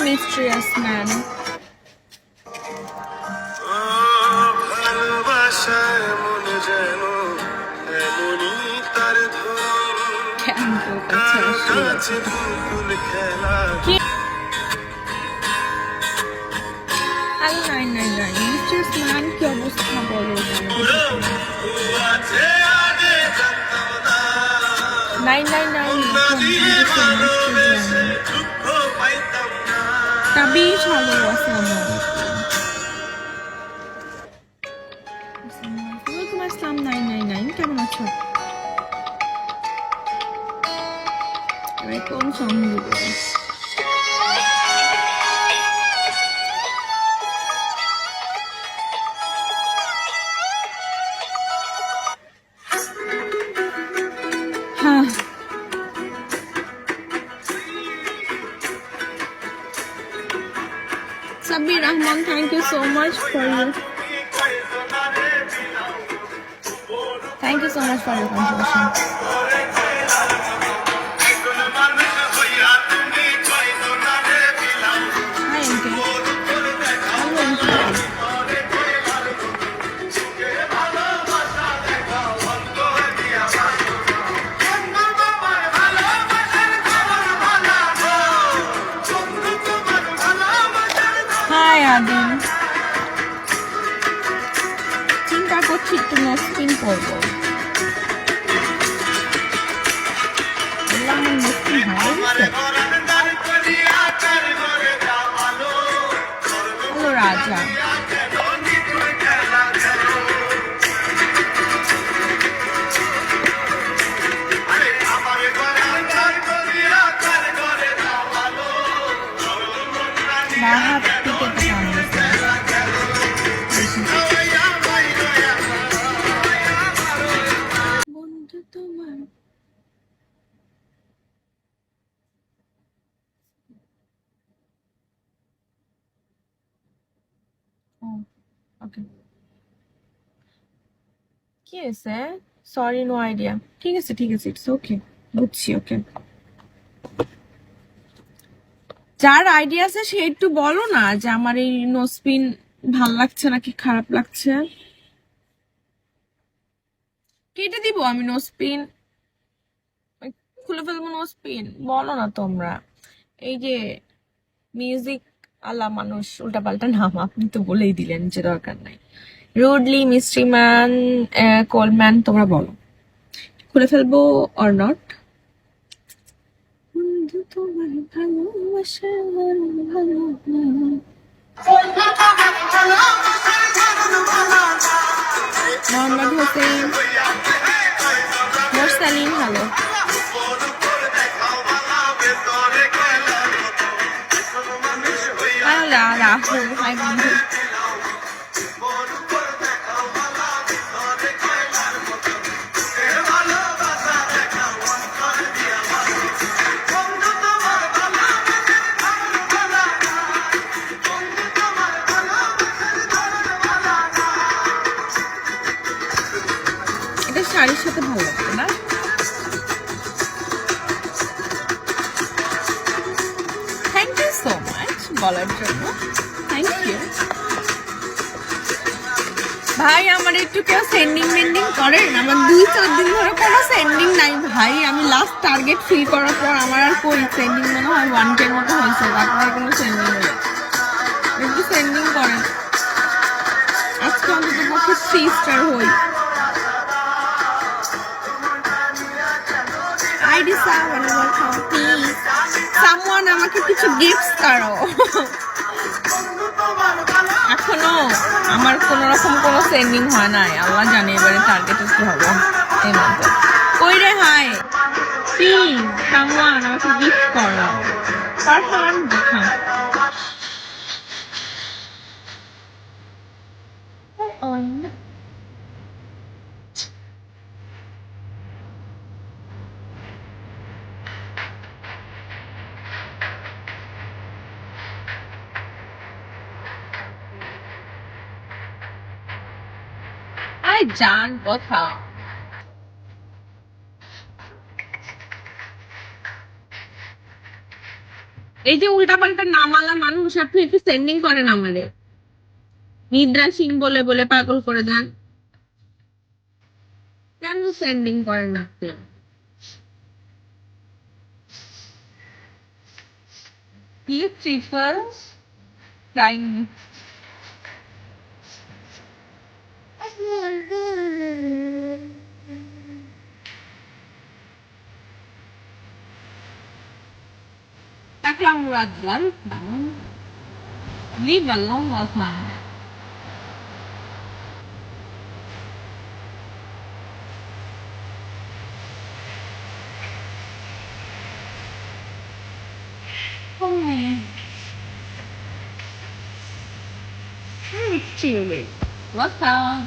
Mysterious man. Mysterious man কি অবস্থা বলো? নাইন নাইন নাইন তাবিজ হ্যালো, আসসালামু আলাইকুম। আসসালাম 999, কেমন আছো? কোন সং দিব? হ্যাঁ Sabir Rahman, thank you so much for your contribution. Hi Uncle. Hello Uncle. Hi Adin. চিন্তা করছি একটু নস্পিন করবো। হ্যালো রাজা। বন্ধু তোমার কি আছে? Sorry, no idea. ঠিক আছে ইটস ওকে, বুঝছি। ওকে, যার আইডিয়া আছে সে একটু বলো না যে আমার এই নোসপিন ভাল লাগছে নাকি খারাপ লাগছে। কেটে দিব আমি নোসপিন, খুলে ফেলবো নোসপিন, বলো না তোমরা। এই যে মিউজিক আলা মানুষ উল্টাপাল্টা নাম আপনি তো বলেই দিলেন যে দরকার নাই। রুডলি, মিস্ট্রি ম্যান, কোলম্যান, তোমরা বলো খুলে ফেলবো অর নট। বন্ধু তোমার ভালোবাসা ভালো মোহাম্মদ হোসেন, মোরসালিন, হ্যালো। রাহুল, হাই বন্ধু। এটা শাড়ির সাথে ভালো লাগবে না? থ্যাংক ইউ সো মাচ বলার জন্য, থ্যাংক ইউ ভাই। আমার একটু কেউ সেন্ডিং করেন? আমার 2-4 দিন ধরে কোনো সেন্ডিং নাই ভাই। আমি লাস্ট টার্গেট ফিল করার পর আমার আর কই সেন্ডিং মনে হয় 1K মতো হয়েছে, তারপর কোনো সেন্ডিং নেই। একটু সেন্ডিং করেন, আজকে অন্তত পক্ষে 3 স্টার হই। আইডি সামওয়ান আমাকে কিছু গিফট করো। এখনো আমার কোন রকম কোনো সেন্ডিং হয় নাই, আল্লাহ জানে এবারে টার্গেটেড কি হবে এই মাসে। কই রে হাই, প্লিজ সামওয়ান আমাকে গিফট করো। পারফান দেখা আই জান কথা। এই যে উল্টাপাল্টা নামালা মানুষ আপনি একটু সেন্ডিং করেন আমাদের, নিদ্রা সিং বলে বলে পাগল করে দেন। কেন সেন্ডিং করেন আপনি? কি triple time? Taklang radlan. Leave alone was man. Oh man. Chili. Welcome.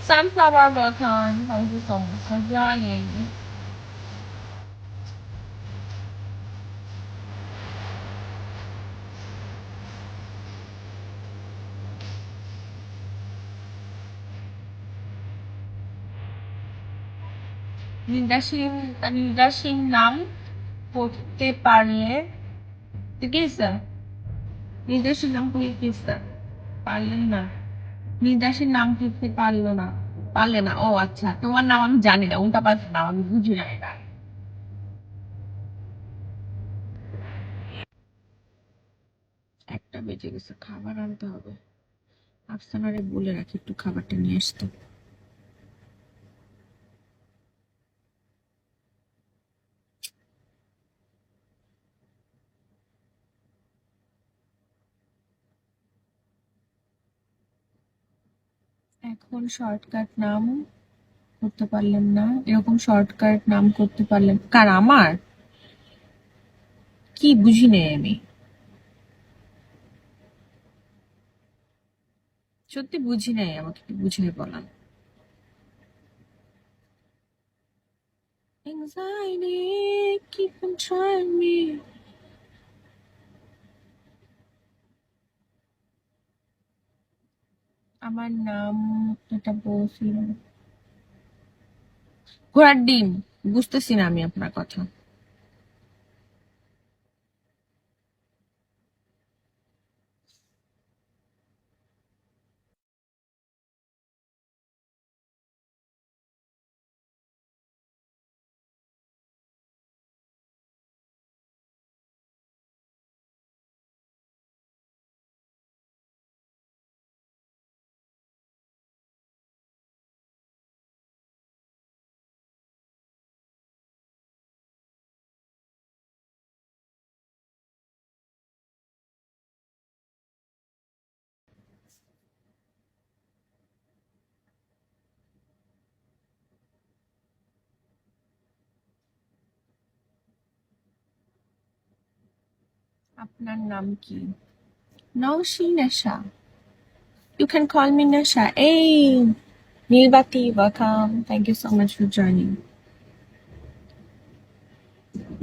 Sunflower welcome. Thank you so much for joining. নির্দেশিন নাম করতে পারলে কি স্যার? নির্দেশিন নাম কি স্যার? পারলেন না। নির্দেশিন নাম করতে পারলো না, পারলে না। ও আচ্ছা, তোমার নাম আমি জানি না, উল্টা পাল্টা নাম আমি বুঝি না এটা। একটা বেজে গেছে, খাবার আনতে হবে। আফসানারে বলে রাখি একটু খাবারটা নিয়ে আসতে। এখন শর্টকাট নাম করতে পারলেন না, এরকম শর্টকাট নাম করতে পারলেন কার? আমার কি বুঝি নেই আমি, সত্যি বুঝি নাই, আমাকে একটু বুঝিয়ে বলান। Anxiety keep on trying me. আমার নাম এটা বলছিলাম ঘোড়ার ডিম। বুঝতেছি না আমি আপনার কথা। আপনার নাম কি? নৌশি নেশা। You can call me Nesha. Hey, Nilbati, welcome. Thank you so much for joining.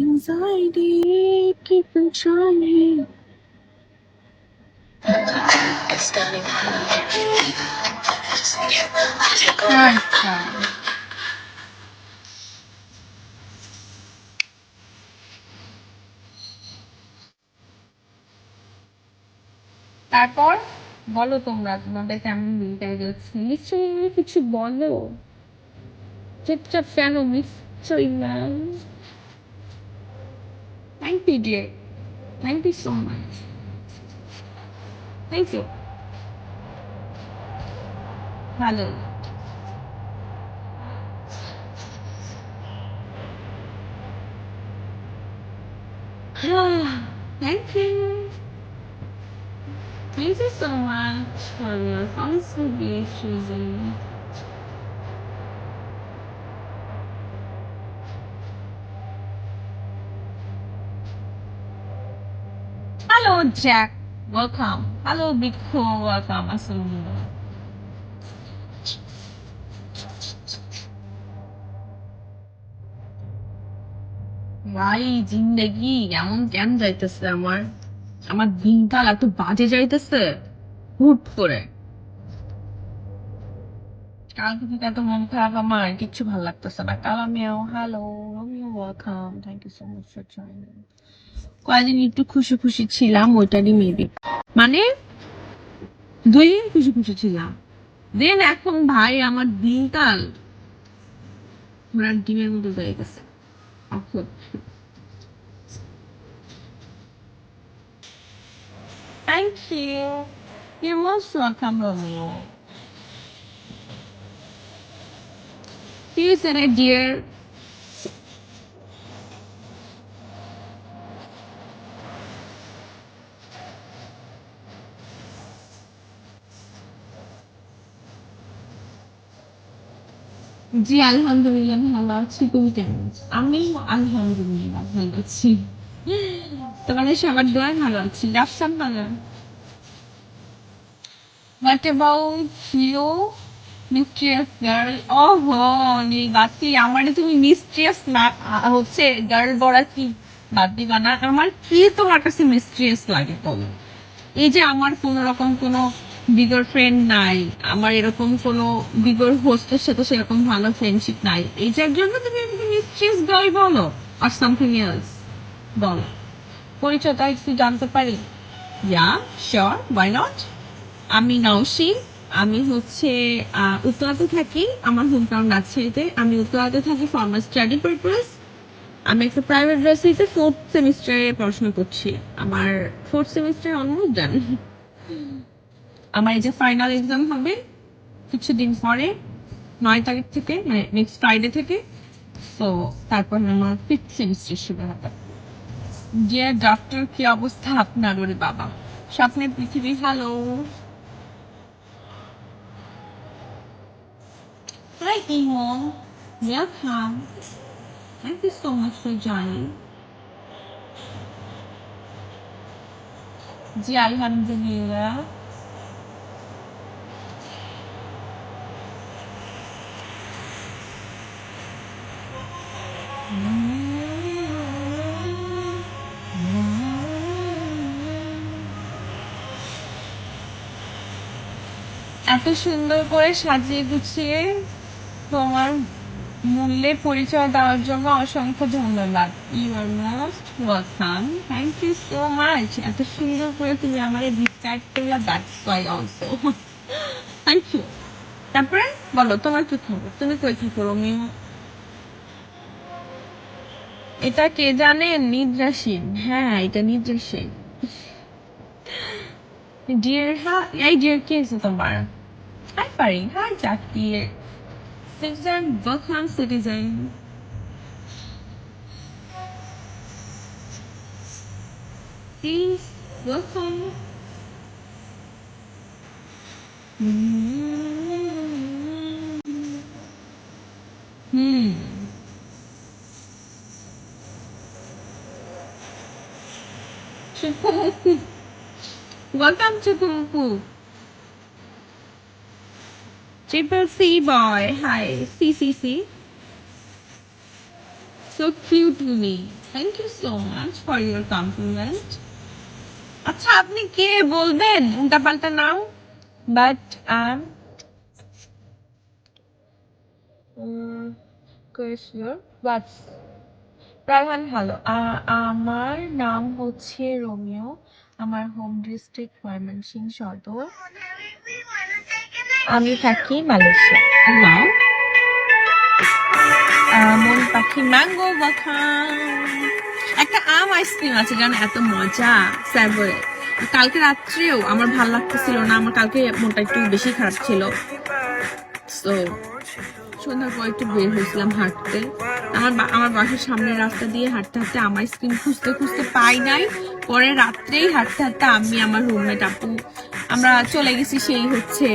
Anxiety, keep on trying. আচ্ছা, তারপর বলো তোমরা তোমাদের কেমন দিনটা যাচ্ছে, নিশ্চয়ই কিছু বলো। চুপচাপ কেন নিশ্চয়ই ma'am? Thank you dear, thank you so much, thank you. ভালো। Thank you, thank you so much for your consideration. Hello, Jack. Welcome. Hello, Bikku. Welcome. Assalamualaikum. ভাই জিন্দেগি এমন কেন যাইতেছে আমার? আমার দিনকাল এত বাজে যাইতেছে হুট করে। কালকে থেকে এত মন খারাপ আমার, কিচ্ছু ভালো লাগতেছে না। কালামিয়াও hello, Romeo welcome, thank you so much for joining. কয়েকদিন একটু খুশি খুশি ছিলাম, ওইটারই মেবি, মানে 2 দিন খুশি খুশি ছিলাম, দেন এখন ভাই আমার দিনকাল ঘোড়ার ডিমের মতো হয়ে গেছে। Thank you, you most welcome Romeo. Here's an idea. জি আলহামদুলিল্লাহ ভালো আছি, তুমি কেমন আছো? আমি আলহামদুলিল্লাহ ভালো আছি, তোমাদের সবার দোয়ায় ভালো আছি। রাফসান ভালো। What about you, mysterious girl? বাতি আমারে তুমি মিস্ট্রিয়াস হচ্ছে গার্ল বলা কি বাদ দিবা না? আমার কি তোমার কাছে মিস্ট্রিয়াস লাগে বলো? এই যে আমার কোন রকম কোনো বিগর ফ্রেন্ড নাই, আমার এরকম কোনো বিগর হোস্টের সাথে সেরকম ভালো ফ্রেন্ডশিপ নাই, এইটার জন্য তুমি আমাকে মিস্ট্রিয়াস গার্ল বলো আর সামথিং এলস বলো? পরিচয়টা একটু জানতে পারি? Yeah sure, why not. আমি নওশি, আমি হচ্ছে উত্তরাতে থাকি, আমার হোম টাউন রাজশাহীতে। আমি উত্তরাতে থাকি ফর মাই স্টাডি পারপাস। আমি একটা প্রাইভেট ভার্সিটিতে 4th সেমিস্টারে পড়াশোনা করছি। আমার 4th সেমিস্টার অলমোস্ট ডান। আমার এই যে ফাইনাল এক্সাম হবে কিছুদিন পরে, 9 তারিখ থেকে, মানে নেক্সট ফ্রাইডে থেকে। তো তারপর আমার 5th সেমিস্টার শুরু হবে। ডিয়ার ডক্টর, কি অবস্থা আপনার? ওরে বাবা, স্বপ্নের পৃথিবী hello. Hi Imo, welcome. Thank you so much for joining. জি আলহামদুলিল্লাহ। এত সুন্দর করে সাজিয়ে গুছিয়ে তোমার মূল্যে পরিচয় দেওয়ার জন্য অসংখ্য ধন্যবাদ। You are most welcome, thank you so much. এত সুন্দর করে তুমি আমার ডিসক্রাইব করলা, that's why also thank you. তারপরে বলো তোমার কি খবর, তুমি কই থাকো রোমিও? এটা কে জানে? নিদ্রাসীন, হ্যাঁ এটা নিদ্রাসীন। ডিয়ার, হ্যাঁ এই ডিয়ার কে আছে তোমার? Hi Pari, hi Zakir. Citizen, welcome citizen. Please welcome. Hmm, welcome চিকুমপু। Triple C boy, hi, C. So cute to me. Thank you so much for your compliment. আচ্ছা আপনি কে বলবেন উল্টাপাল্টা নাও, বাট বাট রায়হান ভালো। আমার নাম হচ্ছে রোমিও, আমার হোম ডিস্ট্রিক্ট ময়মনসিংহ সদর, আমি থাকি মালয়েশিয়া। নাম মন পাখি ম্যাঙ্গো বাখান। একটা আম আইসক্রিম আছে জানো, এত মজা স্যাভরে। কালকে রাত্রেও আমার ভাল লাগতেছিল না, আমার কালকে মনটা একটু বেশি খারাপ ছিল। তো সন্ধ্যার পর একটু বের হয়েছিলাম হাঁটতে, আমার বাসার সামনের রাস্তা দিয়ে হাঁটতে হাঁটতে আম আইসক্রিম খুঁজতে খুঁজতে পাই নাই। পরে রাত্রেই হাঁটতে হাঁটতে আমি আমার রুমমেট আপু আমরা চলে গেছি সেই হচ্ছে